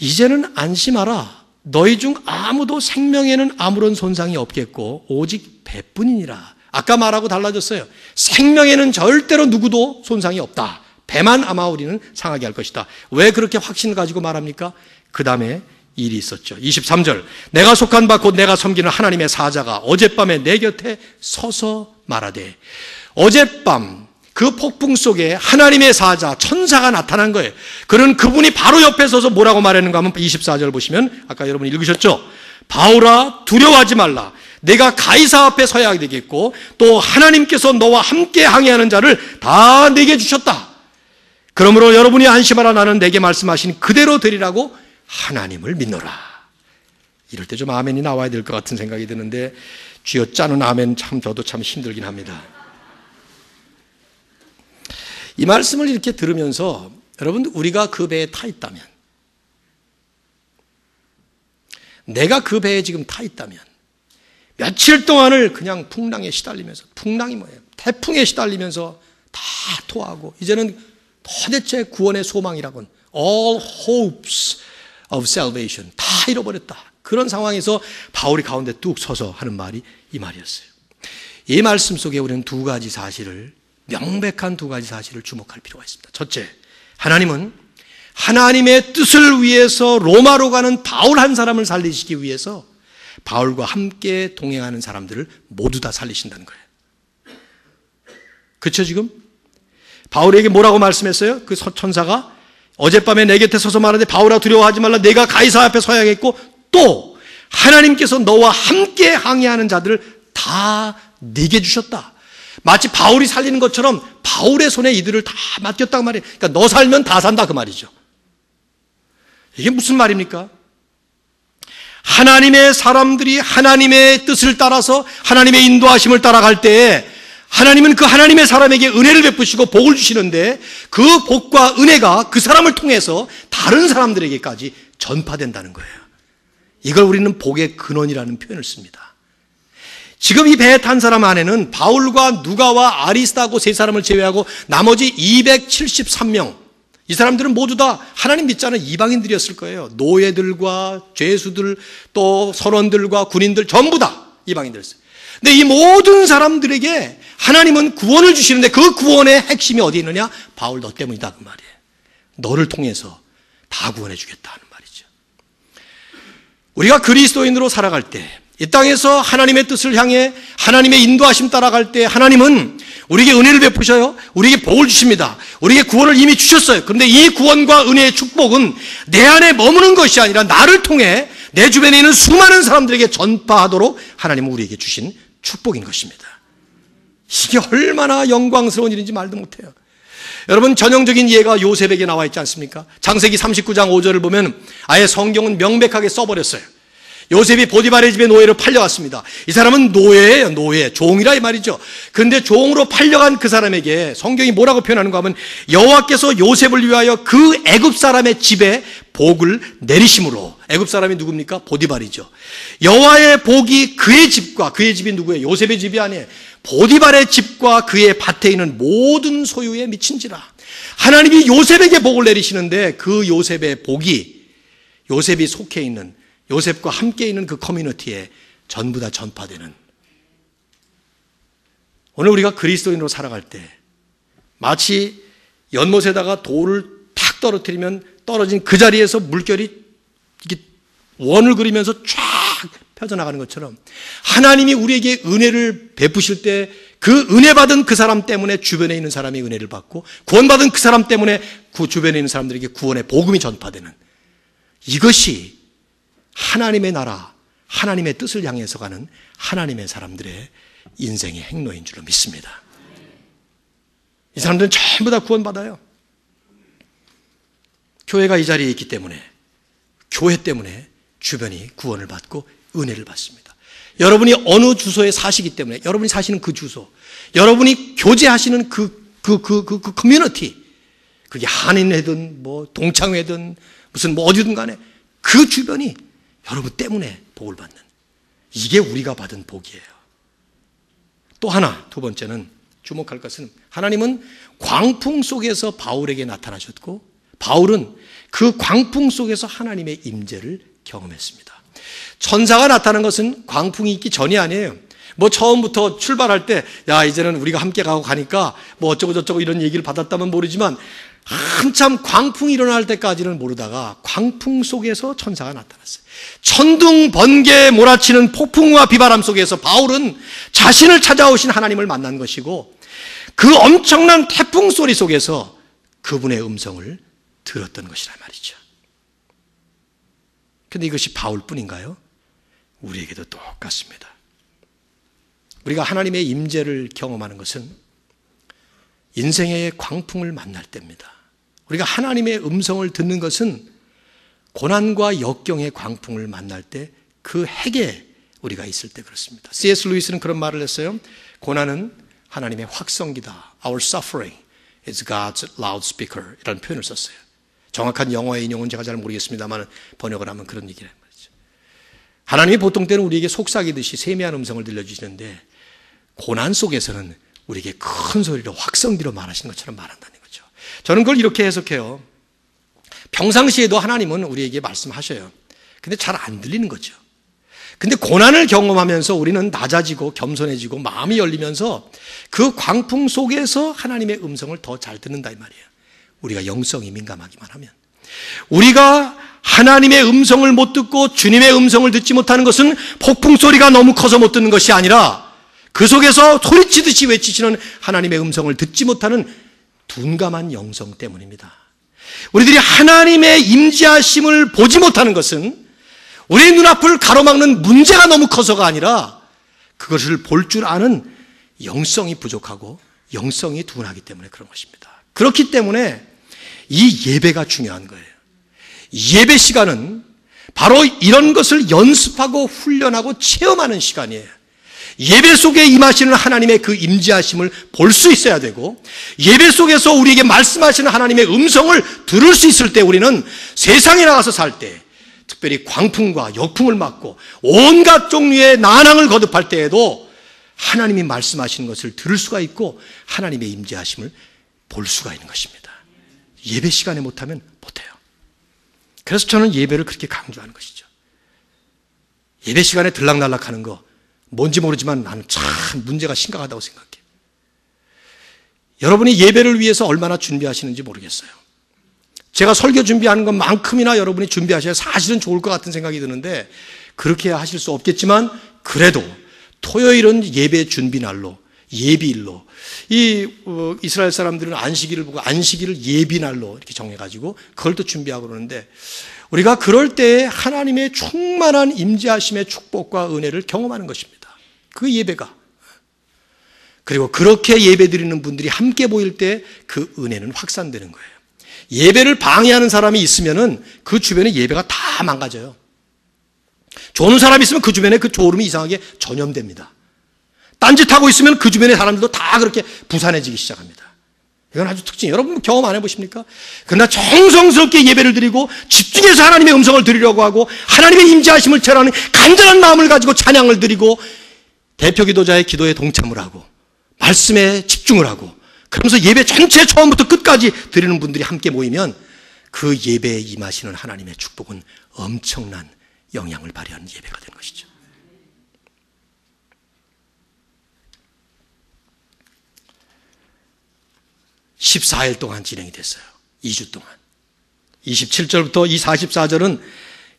이제는 안심하라. 너희 중 아무도 생명에는 아무런 손상이 없겠고 오직 배뿐이니라. 아까 말하고 달라졌어요. 생명에는 절대로 누구도 손상이 없다. 배만 아마 우리는 상하게 할 것이다. 왜 그렇게 확신을 가지고 말합니까? 그 다음에 일이 있었죠. 23절. 내가 속한 바 곧 내가 섬기는 하나님의 사자가 어젯밤에 내 곁에 서서 말하되. 어젯밤 그 폭풍 속에 하나님의 사자, 천사가 나타난 거예요. 그분이 바로 옆에 서서 뭐라고 말했는가 하면 24절 보시면 아까 여러분 읽으셨죠? 바울아 두려워하지 말라. 내가 가이사 앞에 서야 되겠고 또 하나님께서 너와 함께 항해하는 자를 다 내게 주셨다. 그러므로 여러분이 안심하라. 나는 내게 말씀하신 그대로 되리라고 하나님을 믿노라. 이럴 때 좀 아멘이 나와야 될 것 같은 생각이 드는데 쥐어짜는 아멘 참 저도 참 힘들긴 합니다. 이 말씀을 이렇게 들으면서 여러분 우리가 그 배에 타 있다면, 내가 그 배에 지금 타 있다면 며칠 동안을 그냥 풍랑에 시달리면서, 풍랑이 뭐예요? 태풍에 시달리면서 다 토하고 이제는 도대체 구원의 소망이라고는 all hopes of salvation 다 잃어버렸다. 그런 상황에서 바울이 가운데 뚝 서서 하는 말이 이 말이었어요. 이 말씀 속에 우리는 두 가지 사실을, 명백한 두 가지 사실을 주목할 필요가 있습니다. 첫째, 하나님은 하나님의 뜻을 위해서 로마로 가는 바울 한 사람을 살리시기 위해서 바울과 함께 동행하는 사람들을 모두 다 살리신다는 거예요. 그렇죠 지금? 바울에게 뭐라고 말씀했어요? 그 천사가 어젯밤에 내 곁에 서서 말하되 바울아 두려워하지 말라. 내가 가이사 앞에 서야겠고 또 하나님께서 너와 함께 항해하는 자들을 다 네게 주셨다. 마치 바울이 살리는 것처럼 바울의 손에 이들을 다 맡겼단 말이에요. 그러니까 너 살면 다 산다 그 말이죠. 이게 무슨 말입니까? 하나님의 사람들이 하나님의 뜻을 따라서 하나님의 인도하심을 따라갈 때에 하나님은 그 하나님의 사람에게 은혜를 베푸시고 복을 주시는데 그 복과 은혜가 그 사람을 통해서 다른 사람들에게까지 전파된다는 거예요. 이걸 우리는 복의 근원이라는 표현을 씁니다. 지금 이 배에 탄 사람 안에는 바울과 누가와 아리스다고 세 사람을 제외하고 나머지 273명, 이 사람들은 모두 다 하나님 믿지 않은 이방인들이었을 거예요. 노예들과 죄수들 또 선원들과 군인들 전부 다 이방인들이었어요. 근데 이 모든 사람들에게 하나님은 구원을 주시는데 그 구원의 핵심이 어디 있느냐? 바울 너 때문이다 그 말이에요. 너를 통해서 다 구원해 주겠다는 말이죠. 우리가 그리스도인으로 살아갈 때, 이 땅에서 하나님의 뜻을 향해 하나님의 인도하심 따라갈 때 하나님은 우리에게 은혜를 베푸셔요. 우리에게 복을 주십니다. 우리에게 구원을 이미 주셨어요. 그런데 이 구원과 은혜의 축복은 내 안에 머무는 것이 아니라 나를 통해 내 주변에 있는 수많은 사람들에게 전파하도록 하나님은 우리에게 주신 축복인 것입니다. 이게 얼마나 영광스러운 일인지 말도 못해요. 여러분 전형적인 예가 요셉에게 나와 있지 않습니까? 창세기 39장 5절을 보면 아예 성경은 명백하게 써버렸어요. 요셉이 보디발의 집에 노예로 팔려갔습니다. 이 사람은 노예예요. 노예, 종이라 이 말이죠. 그런데 종으로 팔려간 그 사람에게 성경이 뭐라고 표현하는가 하면 여호와께서 요셉을 위하여 그 애굽 사람의 집에 복을 내리심으로. 애굽 사람이 누굽니까? 보디발이죠. 여호와의 복이 그의 집과, 그의 집이 누구예요? 요셉의 집이 아니에요. 보디발의 집과 그의 밭에 있는 모든 소유에 미친지라. 하나님이 요셉에게 복을 내리시는데 그 요셉의 복이 요셉이 속해 있는, 요셉과 함께 있는 그 커뮤니티에 전부 다 전파되는. 오늘 우리가 그리스도인으로 살아갈 때 마치 연못에다가 돌을 탁 떨어뜨리면 떨어진 그 자리에서 물결이 이렇게 원을 그리면서 쫙 펴져나가는 것처럼 하나님이 우리에게 은혜를 베푸실 때 그 은혜 받은 그 사람 때문에 주변에 있는 사람이 은혜를 받고 구원받은 그 사람 때문에 그 주변에 있는 사람들에게 구원의 복음이 전파되는, 이것이 하나님의 나라, 하나님의 뜻을 향해서 가는 하나님의 사람들의 인생의 행로인 줄로 믿습니다. 이 사람들은 전부 다 구원받아요. 교회가 이 자리에 있기 때문에, 교회 때문에 주변이 구원을 받고 은혜를 받습니다. 여러분이 어느 주소에 사시기 때문에, 여러분이 사시는 그 주소, 여러분이 교제하시는 그 커뮤니티, 그게 한인회든 뭐 동창회든 무슨 뭐 어디든 간에 그 주변이 여러분 때문에 복을 받는, 이게 우리가 받은 복이에요. 또 하나, 두 번째는 주목할 것은 하나님은 광풍 속에서 바울에게 나타나셨고 바울은 그 광풍 속에서 하나님의 임재를 경험했습니다. 천사가 나타난 것은 광풍이 있기 전이 아니에요. 뭐 처음부터 출발할 때 야 이제는 우리가 함께 가고 가니까 뭐 어쩌고 저쩌고 이런 얘기를 받았다면 모르지만 한참 광풍이 일어날 때까지는 모르다가 광풍 속에서 천사가 나타났어요. 천둥 번개 몰아치는 폭풍과 비바람 속에서 바울은 자신을 찾아오신 하나님을 만난 것이고 그 엄청난 태풍 소리 속에서 그분의 음성을 들었던 것이란 말이죠. 그런데 이것이 바울뿐인가요? 우리에게도 똑같습니다. 우리가 하나님의 임재를 경험하는 것은 인생의 광풍을 만날 때입니다. 우리가 하나님의 음성을 듣는 것은 고난과 역경의 광풍을 만날 때 그 핵에 우리가 있을 때 그렇습니다. C.S. 루이스는 그런 말을 했어요. 고난은 하나님의 확성기다. Our suffering is God's loudspeaker 이라는 표현을 썼어요. 정확한 영어의 인용은 제가 잘 모르겠습니다만 번역을 하면 그런 얘기를 말이죠. 하나님이 보통 때는 우리에게 속삭이듯이 세미한 음성을 들려주시는데 고난 속에서는 우리에게 큰 소리로 확성기로 말하시는 것처럼 말한다는 거죠. 저는 그걸 이렇게 해석해요. 평상시에도 하나님은 우리에게 말씀하셔요. 근데 잘 안 들리는 거죠. 근데 고난을 경험하면서 우리는 낮아지고 겸손해지고 마음이 열리면서 그 광풍 속에서 하나님의 음성을 더 잘 듣는다 이 말이에요. 우리가 영성이 민감하기만 하면. 우리가 하나님의 음성을 못 듣고 주님의 음성을 듣지 못하는 것은 폭풍 소리가 너무 커서 못 듣는 것이 아니라 그 속에서 소리치듯이 외치시는 하나님의 음성을 듣지 못하는 둔감한 영성 때문입니다. 우리들이 하나님의 임재하심을 보지 못하는 것은 우리의 눈앞을 가로막는 문제가 너무 커서가 아니라 그것을 볼 줄 아는 영성이 부족하고 영성이 둔하기 때문에 그런 것입니다. 그렇기 때문에 이 예배가 중요한 거예요. 예배 시간은 바로 이런 것을 연습하고 훈련하고 체험하는 시간이에요. 예배 속에 임하시는 하나님의 그 임재하심을 볼 수 있어야 되고 예배 속에서 우리에게 말씀하시는 하나님의 음성을 들을 수 있을 때 우리는 세상에 나가서 살 때 특별히 광풍과 역풍을 맞고 온갖 종류의 난항을 거듭할 때에도 하나님이 말씀하시는 것을 들을 수가 있고 하나님의 임재하심을 볼 수가 있는 것입니다. 예배 시간에 못하면 못해요. 그래서 저는 예배를 그렇게 강조하는 것이죠. 예배 시간에 들락날락하는 거 뭔지 모르지만 나는 참 문제가 심각하다고 생각해요. 여러분이 예배를 위해서 얼마나 준비하시는지 모르겠어요. 제가 설교 준비하는 것만큼이나 여러분이 준비하셔야 사실은 좋을 것 같은 생각이 드는데 그렇게 하실 수 없겠지만 그래도 토요일은 예배 준비날로 예비일로 이스라엘 사람들은 안식일을 보고 안식일을 예비날로 이렇게 정해가지고 그걸 또 준비하고 그러는데 우리가 그럴 때 하나님의 충만한 임재하심의 축복과 은혜를 경험하는 것입니다. 그 예배가. 그리고 그렇게 예배 드리는 분들이 함께 보일 때 그 은혜는 확산되는 거예요. 예배를 방해하는 사람이 있으면은 그 주변에 예배가 다 망가져요. 조는 사람이 있으면 그 주변에 그 졸음이 이상하게 전염됩니다. 딴짓하고 있으면 그 주변의 사람들도 다 그렇게 부산해지기 시작합니다. 이건 아주 특징이에요. 여러분 경험 안 해보십니까? 그러나 정성스럽게 예배를 드리고 집중해서 하나님의 음성을 드리려고 하고 하나님의 임재하심을 체험하는 간절한 마음을 가지고 찬양을 드리고 대표 기도자의 기도에 동참을 하고 말씀에 집중을 하고 그러면서 예배 전체 처음부터 끝까지 드리는 분들이 함께 모이면 그 예배에 임하시는 하나님의 축복은 엄청난 영향을 발휘하는 예배가 되는 것이죠. (14일) 동안 진행이 됐어요. 2주 동안. 27절부터 이 44절은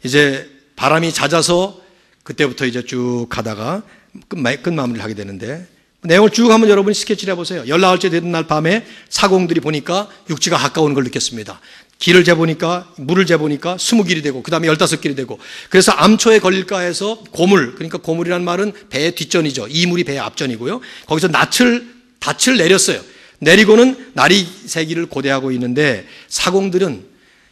이제 바람이 잦아서 그때부터 이제 쭉 가다가 끝마무리를 하게 되는데 내용을 쭉 한번 여러분이 스케치를 해보세요. 열나흘째 되던 날 밤에 사공들이 보니까 육지가 가까운 걸 느꼈습니다. 길을 재보니까 물을 재보니까 20길이 되고 그 다음에 15길이 되고 그래서 암초에 걸릴까 해서 고물, 그러니까 고물이란 말은 배의 뒷전이죠. 이물이 배의 앞전이고요. 거기서 닻을 내렸어요. 내리고는 날이 새기를 고대하고 있는데 사공들은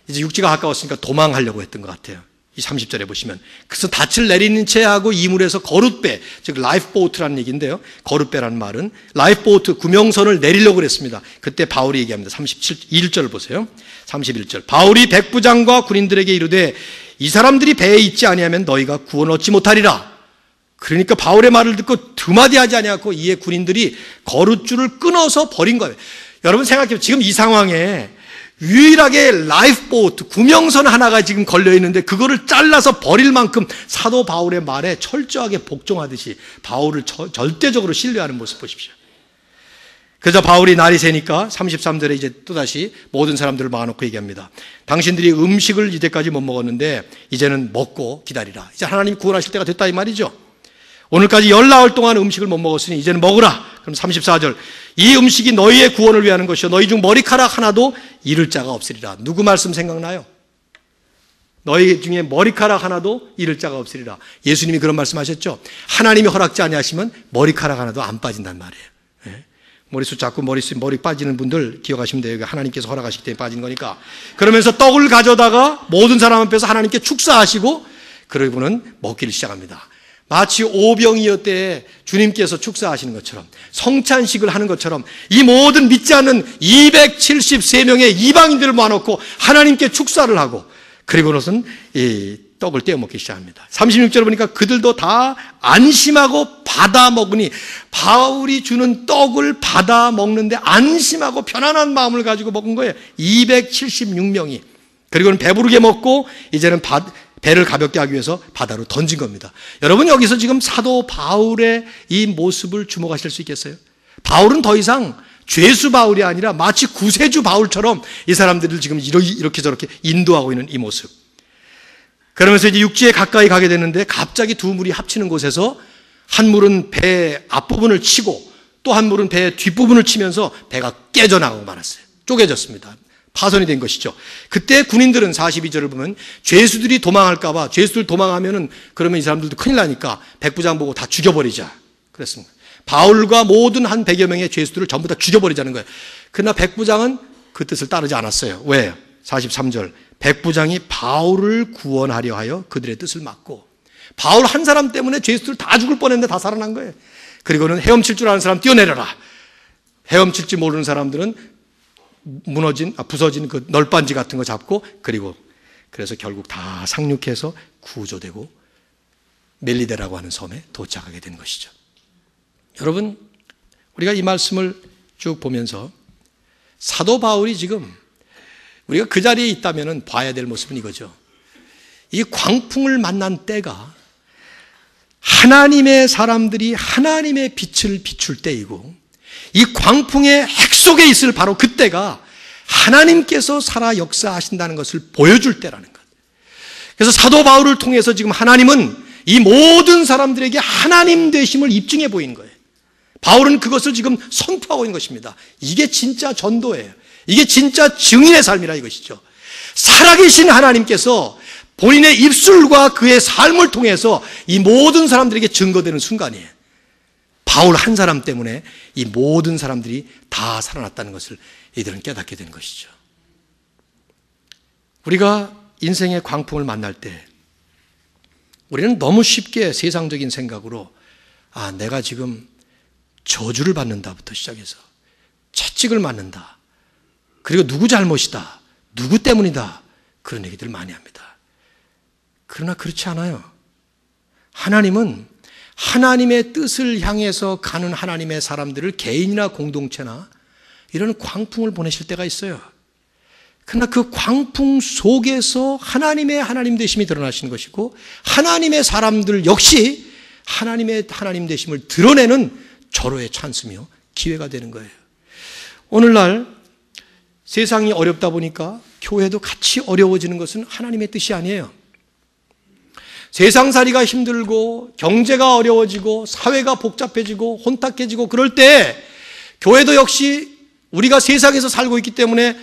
이제 육지가 가까웠으니까 도망하려고 했던 것 같아요. 이 30절에 보시면 그래서 닻을 내리는 채 하고 이물에서 거룻배, 즉 라이프보트라는 얘기인데요. 거룻배라는 말은 라이프보트 구명선을 내리려고 그랬습니다. 그때 바울이 얘기합니다. 31절 보세요. 31절 바울이 백부장과 군인들에게 이르되 이 사람들이 배에 있지 아니하면 너희가 구원 얻지 못하리라. 그러니까 바울의 말을 듣고 두마디 하지 아니하고 이에 군인들이 거룻줄을 끊어서 버린 거예요. 여러분 생각해보세요. 지금 이 상황에 유일하게 라이프보트, 구명선 하나가 지금 걸려있는데 그거를 잘라서 버릴 만큼 사도 바울의 말에 철저하게 복종하듯이 바울을 절대적으로 신뢰하는 모습 보십시오. 그래서 바울이 날이 새니까 33절에 이제 또다시 모든 사람들을 모아놓고 얘기합니다. 당신들이 음식을 이제까지 못 먹었는데 이제는 먹고 기다리라. 이제 하나님 구원하실 때가 됐다 이 말이죠. 오늘까지 14일 동안 음식을 못 먹었으니 이제는 먹으라. 그럼 34절 이 음식이 너희의 구원을 위하는 것이요 너희 중 머리카락 하나도 잃을 자가 없으리라. 누구 말씀 생각나요? 너희 중에 머리카락 하나도 잃을 자가 없으리라. 예수님이 그런 말씀하셨죠. 하나님이 허락지 아니하시면 머리카락 하나도 안 빠진단 말이에요. 예? 머리숱 자꾸 머리 빠지는 분들 기억하시면 돼요. 하나님께서 허락하시기 때문에 빠진 거니까. 그러면서 떡을 가져다가 모든 사람 앞에서 하나님께 축사하시고 그러고는 먹기를 시작합니다. 마치 오병이어 때에 주님께서 축사하시는 것처럼 성찬식을 하는 것처럼 이 모든 믿지 않는 273명의 이방인들을 모아놓고 하나님께 축사를 하고 그리고는 이 떡을 떼어 먹기 시작합니다. 36절을 보니까 그들도 다 안심하고 받아 먹으니 바울이 주는 떡을 받아 먹는데 안심하고 편안한 마음을 가지고 먹은 거예요. 276명이. 그리고는 배부르게 먹고 이제는 배를 가볍게 하기 위해서 바다로 던진 겁니다. 여러분 여기서 지금 사도 바울의 이 모습을 주목하실 수 있겠어요? 바울은 더 이상 죄수 바울이 아니라 마치 구세주 바울처럼 이 사람들을 지금 이렇게 저렇게 인도하고 있는 이 모습. 그러면서 이제 육지에 가까이 가게 되는데 갑자기 두 물이 합치는 곳에서 한 물은 배 앞부분을 치고 또 한 물은 배 뒷부분을 치면서 배가 깨져나가고 말았어요. 쪼개졌습니다. 파손이 된 것이죠. 그때 군인들은 42절을 보면 죄수들이 도망할까봐 죄수들 도망하면은 그러면 이 사람들도 큰일 나니까 백부장 보고 다 죽여버리자 그랬습니다. 바울과 모든 한 100여 명의 죄수들을 전부 다 죽여버리자는 거예요. 그러나 백부장은 그 뜻을 따르지 않았어요. 왜? 43절 백부장이 바울을 구원하려 하여 그들의 뜻을 막고 바울 한 사람 때문에 죄수들 다 죽을 뻔했는데 다 살아난 거예요. 그리고는 헤엄칠 줄 아는 사람 뛰어내려라. 헤엄칠 줄 모르는 사람들은 부서진 그 널빤지 같은 거 잡고 그래서 결국 다 상륙해서 구조되고 멜리데라고 하는 섬에 도착하게 된 것이죠. 여러분 우리가 이 말씀을 쭉 보면서 사도 바울이 지금 우리가 그 자리에 있다면 봐야 될 모습은 이거죠. 이 광풍을 만난 때가 하나님의 사람들이 하나님의 빛을 비출 때이고 이 광풍의 핵 속에 있을 바로 그때가 하나님께서 살아 역사하신다는 것을 보여줄 때라는 것. 그래서 사도 바울을 통해서 지금 하나님은 이 모든 사람들에게 하나님 되심을 입증해 보이는 거예요. 바울은 그것을 지금 선포하고 있는 것입니다. 이게 진짜 전도예요. 이게 진짜 증인의 삶이라 이것이죠. 살아계신 하나님께서 본인의 입술과 그의 삶을 통해서 이 모든 사람들에게 증거되는 순간이에요. 바울 한 사람 때문에 이 모든 사람들이 다 살아났다는 것을 이들은 깨닫게 된 것이죠. 우리가 인생의 광풍을 만날 때 우리는 너무 쉽게 세상적인 생각으로 내가 지금 저주를 받는다부터 시작해서 채찍을 맞는다. 그리고 누구 잘못이다. 누구 때문이다. 그런 얘기들을 많이 합니다. 그러나 그렇지 않아요. 하나님은 하나님의 뜻을 향해서 가는 하나님의 사람들을 개인이나 공동체나 이런 광풍을 보내실 때가 있어요. 그러나 그 광풍 속에서 하나님의 하나님 되심이 드러나시는 것이고 하나님의 사람들 역시 하나님의 하나님 되심을 드러내는 절호의 찬스며 기회가 되는 거예요. 오늘날 세상이 어렵다 보니까 교회도 같이 어려워지는 것은 하나님의 뜻이 아니에요. 세상살이가 힘들고 경제가 어려워지고 사회가 복잡해지고 혼탁해지고 그럴 때 교회도 역시 우리가 세상에서 살고 있기 때문에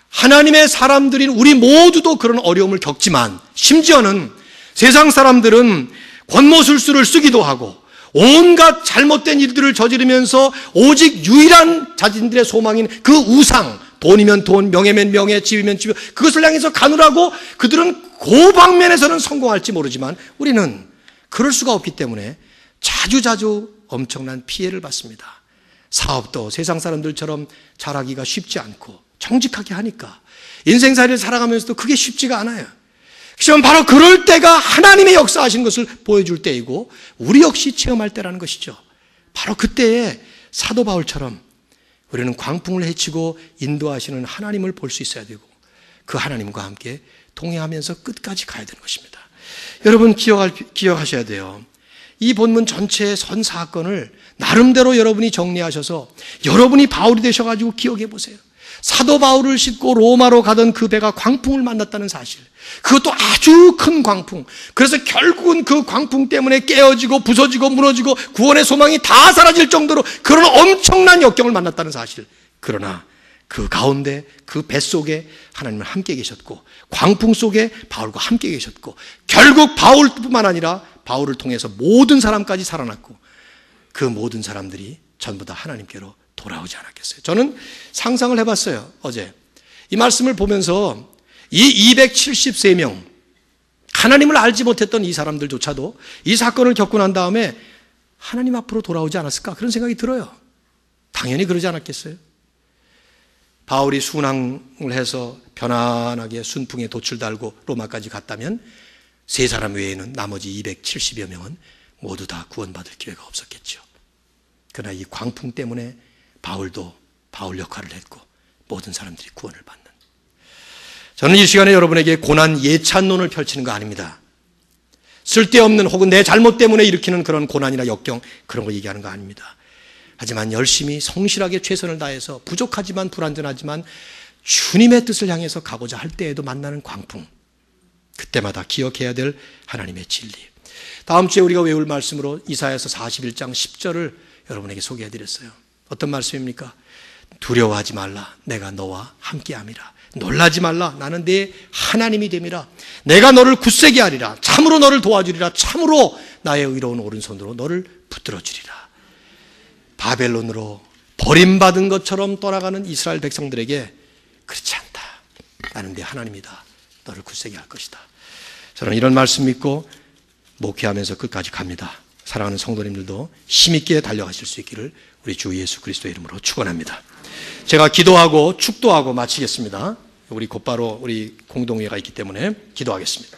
하나님의 사람들인 우리 모두도 그런 어려움을 겪지만 심지어는 세상 사람들은 권모술수를 쓰기도 하고 온갖 잘못된 일들을 저지르면서 오직 유일한 자신들의 소망인 그 우상, 돈이면 돈, 명예면 명예, 집이면 집, 그것을 향해서 가느라고 그들은 그 방면에서는 성공할지 모르지만 우리는 그럴 수가 없기 때문에 자주자주 엄청난 피해를 받습니다. 사업도 세상 사람들처럼 잘하기가 쉽지 않고 정직하게 하니까 인생살이를 살아가면서도 그게 쉽지가 않아요. 그렇지만 바로 그럴 때가 하나님의 역사하시는 것을 보여줄 때이고 우리 역시 체험할 때라는 것이죠. 바로 그때에 사도 바울처럼 우리는 광풍을 헤치고 인도하시는 하나님을 볼 수 있어야 되고 그 하나님과 함께 동행하면서 끝까지 가야 되는 것입니다. 여러분 기억하셔야 돼요. 이 본문 전체의 선 사건을 나름대로 여러분이 정리하셔서 여러분이 바울이 되셔가지고 기억해 보세요. 사도 바울을 싣고 로마로 가던 그 배가 광풍을 만났다는 사실, 그것도 아주 큰 광풍. 그래서 결국은 그 광풍 때문에 깨어지고 부서지고 무너지고 구원의 소망이 다 사라질 정도로 그런 엄청난 역경을 만났다는 사실. 그러나 그 가운데 그 뱃속에 하나님은 함께 계셨고 광풍 속에 바울과 함께 계셨고 결국 바울뿐만 아니라 바울을 통해서 모든 사람까지 살아났고 그 모든 사람들이 전부 다 하나님께로 돌아오지 않았겠어요. 저는 상상을 해봤어요. 어제 이 말씀을 보면서 이 273명, 하나님을 알지 못했던 이 사람들조차도 이 사건을 겪고 난 다음에 하나님 앞으로 돌아오지 않았을까, 그런 생각이 들어요. 당연히 그러지 않았겠어요. 바울이 순항을 해서 편안하게 순풍에 돛을 달고 로마까지 갔다면 세 사람 외에는 나머지 270여 명은 모두 다 구원받을 기회가 없었겠죠. 그러나 이 광풍 때문에 바울도 바울 역할을 했고 모든 사람들이 구원을 받는, 저는 이 시간에 여러분에게 고난 예찬론을 펼치는 거 아닙니다. 쓸데없는 혹은 내 잘못 때문에 일으키는 그런 고난이나 역경, 그런 거 얘기하는 거 아닙니다. 하지만 열심히 성실하게 최선을 다해서 부족하지만 불완전하지만 주님의 뜻을 향해서 가고자 할 때에도 만나는 광풍, 그때마다 기억해야 될 하나님의 진리. 다음 주에 우리가 외울 말씀으로 이사야서 41장 10절을 여러분에게 소개해드렸어요. 어떤 말씀입니까? 두려워하지 말라, 내가 너와 함께함이라. 놀라지 말라, 나는 네 하나님이 됨이라. 내가 너를 굳세게 하리라. 참으로 너를 도와주리라. 참으로 나의 의로운 오른손으로 너를 붙들어 주리라. 바벨론으로 버림받은 것처럼 떠나가는 이스라엘 백성들에게 그렇지 않다, 나는 네 하나님이다, 너를 굳세게 할 것이다. 저는 이런 말씀 믿고 목회하면서 끝까지 갑니다. 사랑하는 성도님들도 힘있게 달려가실 수 있기를 우리 주 예수 그리스도의 이름으로 축원합니다. 제가 기도하고 축도하고 마치겠습니다. 우리 곧바로 우리 공동회가 있기 때문에 기도하겠습니다.